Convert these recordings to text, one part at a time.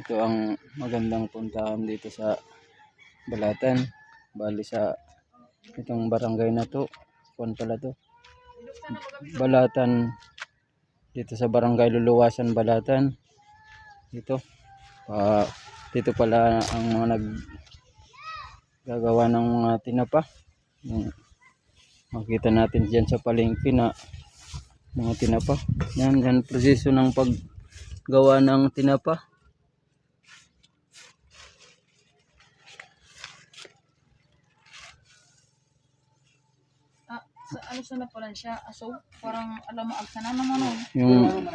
Ito ang magandang puntahan dito sa Balatan. Bali sa itong barangay na to. Kuan pala to. Balatan. Dito sa barangay Luluwasan, Balatan. Dito. Dito pala ang mga naggagawa ng mga tinapa. Makita natin diyan sa palengke na mga tinapa. Yan proseso ng paggawa ng tinapa. Ano sa napalan siya? Aso, parang alam mo, agsana naman o. Yung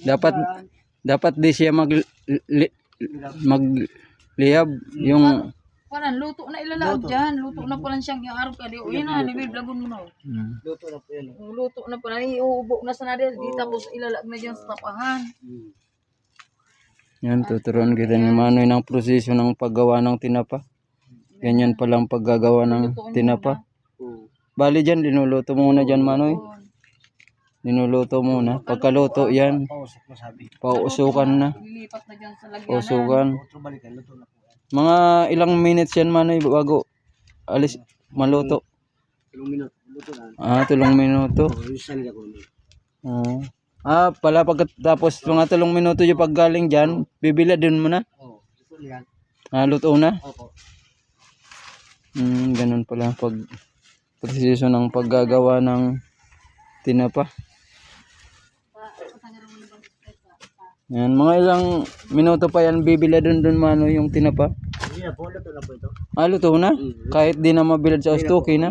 dapat di siya magliyab yung Parang luto na ilalaag dyan. Luto na pala siyang iarap ka. O yun na, nabiblagon mo na o. Luto na po yan. Luto na pala. Iuubok na sa natin. Di tapos ilalaag na dyan sa tapahan. yan, tuturuan kita ni Manoy ng proseso ng paggawa ng tinapa. Ganyan palang paggagawa ng tinapa. Bali dyan, linuluto muna dyan, Manoy. Linuluto muna. Pagkaluto yan, pausukan na. Lilipat na dyan sa lagyanan. Pausukan. Mga ilang minutes yan, Manoy, bago alis maluto. 3 minuto. Luto na. 3 minuto. Pala pagkatapos mga 3 minuto yung paggaling dyan, bibila din mo na. Luto na yan. Luto na. Opo. Ganun pala pag proseso ng paggagawa ng tinapa. Yan, mga ilang minuto pa yan bibila dun Mano yung tinapa. Hindi na po, luto na po ito. Luto na? Kahit di na mabilad sa ustuki na?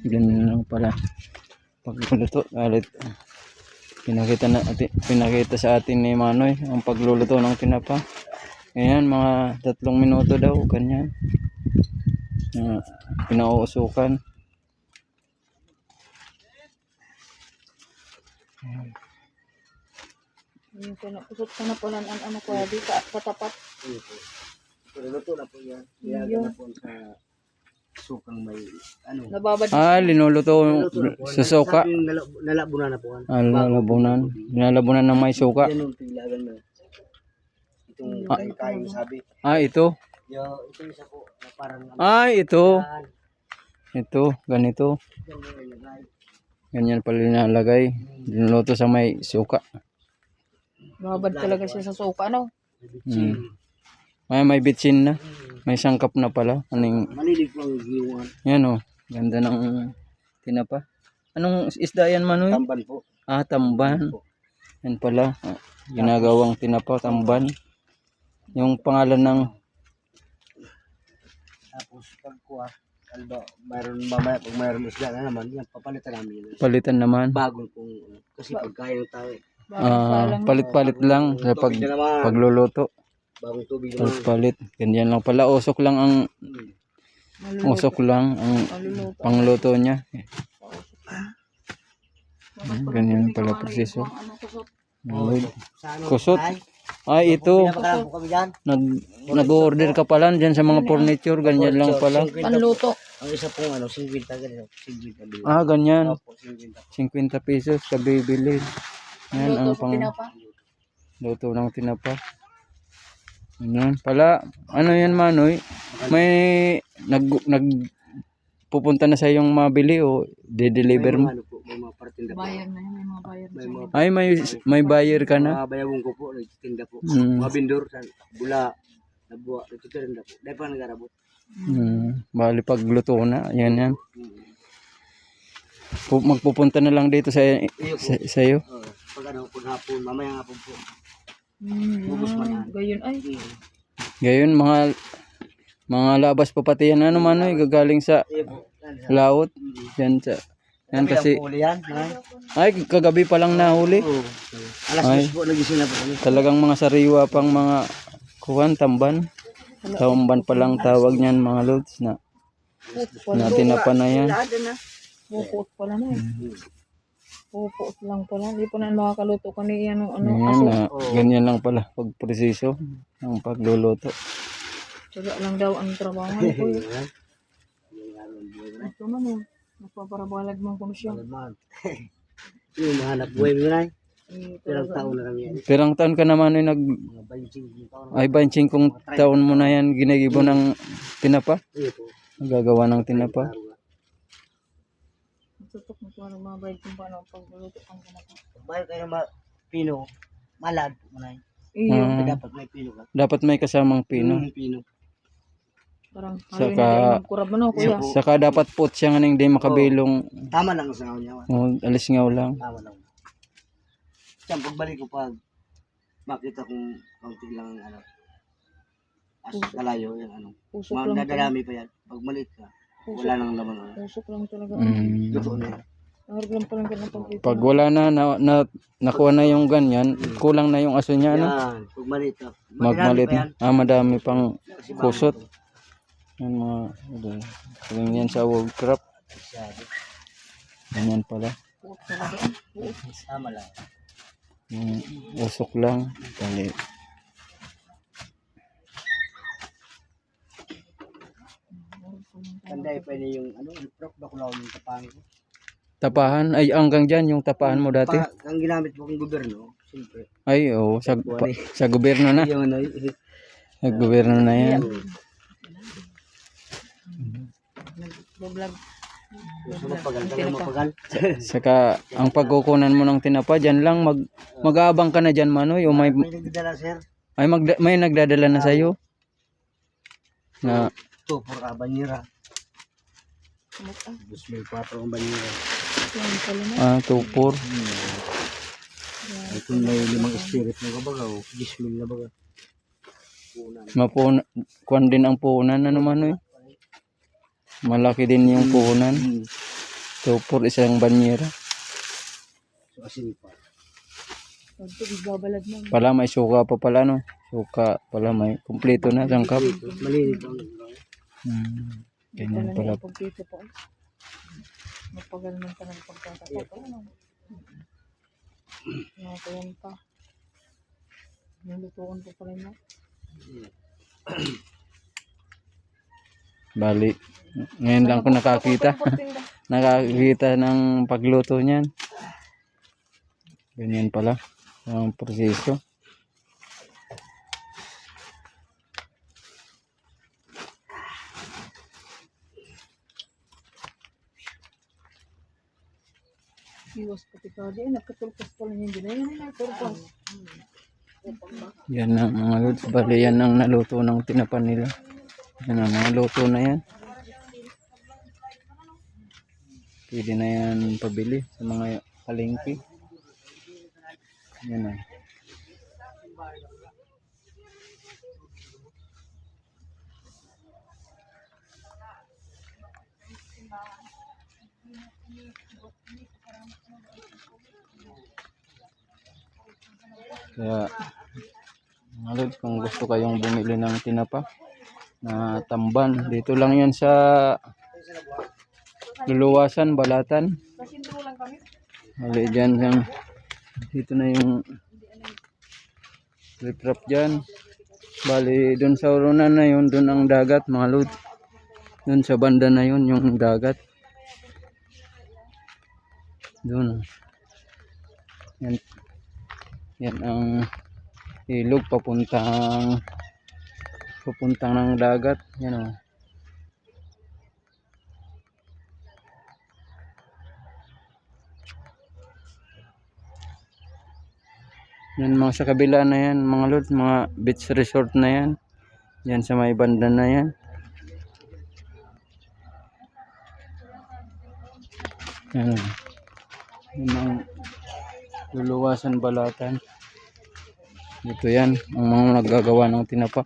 Ganun lang pala pagluluto. Pinakita sa atin ni Manoy ang pagluluto ng tinapa. Ayan, mga 3 minuto daw, ganyan. Pinauusukan. Yung kusot ka na pala ang ano ko, di katapat. Pero luto na po yan. Nilagyan na po sa sukang may ano. Nababad. Linuluto sa suka. Nalabunan na po. Nalabunan. Nalabunan ng may suka. Yan yung tilagan na. Itong kain sabi. Ito. Ito isa po. Parang ito. Ito, ganito. Ganyan pala nilalagay. Linuluto sa may suka. Nababad talaga siya sa suka, no? May bitsin na. May sangkap na pala. Malilig po ang giwan. Yan ganda ng tinapa. Anong isda yan, Manoy? Tamban po. Tamban. Yan pala. Ginagawang tinapa, tamban. Yung pangalan ng tapos pagkuha, mayroon mamaya pag mayroon isda na naman, yan papalitan namin. Palitan naman. Bagong kung kasi pagkain tayo. Palit-palit lang sa pagluluto. Bagong tubig naman. Palit. Ganyan lang pala. Usok lang ang pangluto niya. Ganyan pala proseso. Kusot. Ito. Nag-order ka pala dyan sa mga furniture. Ganyan lang pala. Panluto. Ang isa pong 50 ganyan. 50 ganyan. 50 pesos ka bibili. Yan ang luto ng tinapa. Yan pala. Ano yan, Manoy? May pupunta na sa yung mabili o de-deliver mo? May mga partinda po. Bayar na yun, may mga bayar na. May buyer ka na? Bayawong ko po, nagtitinda po. Mga vendor, bula, nabuwa, nagtitinda po. Dahil pa nag-arabot. Bali pagluto na, yan. Magpupunta na lang dito sa iyo. Pag hapon, mamaya hapon po. Gayon ay. Gayon, mga labas pa pati yan. Ano, Manoy? Gagaling sa laot. Yan kasi. Kagabi pa lang nahuli. Alas 10 po, nagising na po. Talagang mga sariwa pang mga tamban. Tamban pa lang tawag niyan, mga lods na tinapa na yan. Pupot pala na. Pupot lang pala. Hindi pa na makakaluto ka ni aso. Ganyan lang pala pagproseso ng pagluluto. Saga lang daw ang trabaho ko. Ito man Nagpaparabalag man ko siya. Yung hanap buhay mo na. Eh, Ilang talaga. taon na lang yan. Pirang taon ka naman ay Mga 25 taon na. ay 25 taon mo na yan ginigibo ng tinapa. Iyo po. Gagawa ng tinapa. Tutok mo kung ano mga bayad kung paano ang pagluluto ang ganap. Bayo kayo pino, malad po mo na. Iyo. Dapat may pino ka. Dapat may kasamang pino. Pino. Parang Saka- halin na kurab mo no, kuya. Saka dapat put siya nga ning di makabilong. Tama lang sa kanya. Alis ngaw lang. Tama lang. Siyang pagbalik ko pag makita kong kaunti lang ano. As kalayo yung ano. Usok lang talaga. Magdadalami pa yan. Pag maliit ka, wala nang laman. Usok lang talaga. Luto na yan. Naharap lang palang ganap ang Pag wala na nakuha na yung ganyan, kulang na yung aso niya ano. Yan. Pag maliit ka. Magmalit pa yan. na. Madami pang Kasi kusot. bago Yan mga ganyan sa World Cup. masyado. Ganyan pala. Puot talaga. Puot. Tama lang. Yung usok lang. Kali. Tanday pwede yung ano, prok bakulaw yung tapang ko. Tapahan ay hanggang diyan yung tapahan mo dati. Ang ginamit mo kong gobyerno, siyempre. Ay oo sa gobyerno na. Yung ano, Sa gobyerno na yan. Nag-vlog. gusto mapagal, talagang mapagal. Saka ang pagkukunan mo ng tinapa diyan lang mag-aabang ka na diyan Manoy o may May nagdala sir, may nagdadala na sa iyo. Na 2 for banyera. Kumot ah. 2004 ang banyera. Yan pala na. 2-4. Ay kung may 5 spirit na kabaga, 10,000 na baga. Mapuna kuan din ang puhunan ano Manoy. Malaki din yung puhunan. 2-4 isang banyera. So asin pa. Pagto bigabalad mo. Pala may suka pa pala no. Suka pala may kumpleto na sangkap. Maliit ang Ganyan pala. Pagkita po. Mapagal man ka ng pagkakatapo. Ano? Nakatayan pa. Nilutuan ko pala niya. Bali. Ngayon lang ko nakakita. Nakakita ng pagluto niyan. Ganyan pala ang proseso. Iwas pati ka di. Nagkatulpas pala niya din. Ayun na nagkatulpas. Yan ang mga lods. Bali yan ang naluto ng tinapan nila. Yan ang mga luto na yan. Pwede na yan pabili sa mga palengke. Yan na. Kaya mga lods, kung gusto kayong bumili ng tinapa na tamban, dito lang yan sa Luluwasan, Balatan. Kasintro lang kami. Hali dyan yung dito na yung riprap dyan. Bali dun sa urunan na yun, dun ang dagat mga lods. Dun sa banda na yun yung dagat. Dun. Yan. Yan ang ilog papuntang ng dagat. Yan o. Yan mga sa kabila na yan mga lods, mga beach resort na yan. Yan sa may banda na yan. Yan. Yan ang Luluwasan, Balatan. Dito yan ang mga naggagawa ng tinapa.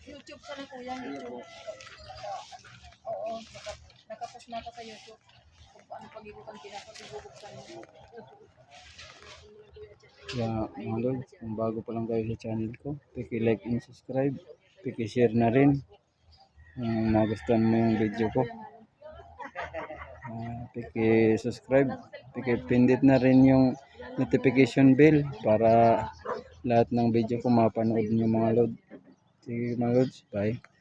YouTube ka na kuya. YouTube. Oo. Nakapost na ka sa YouTube. Kung paano pag-igutan pinapatibubuksan mo. Kaya mga lods, kung bago pa lang kayo sa channel ko, like and subscribe, share na rin kung nagustuhan mo yung video ko. Subscribe, pindit na rin yung notification bell para lahat ng video ko mapanood nyo mga lods. Sige mga lods, bye.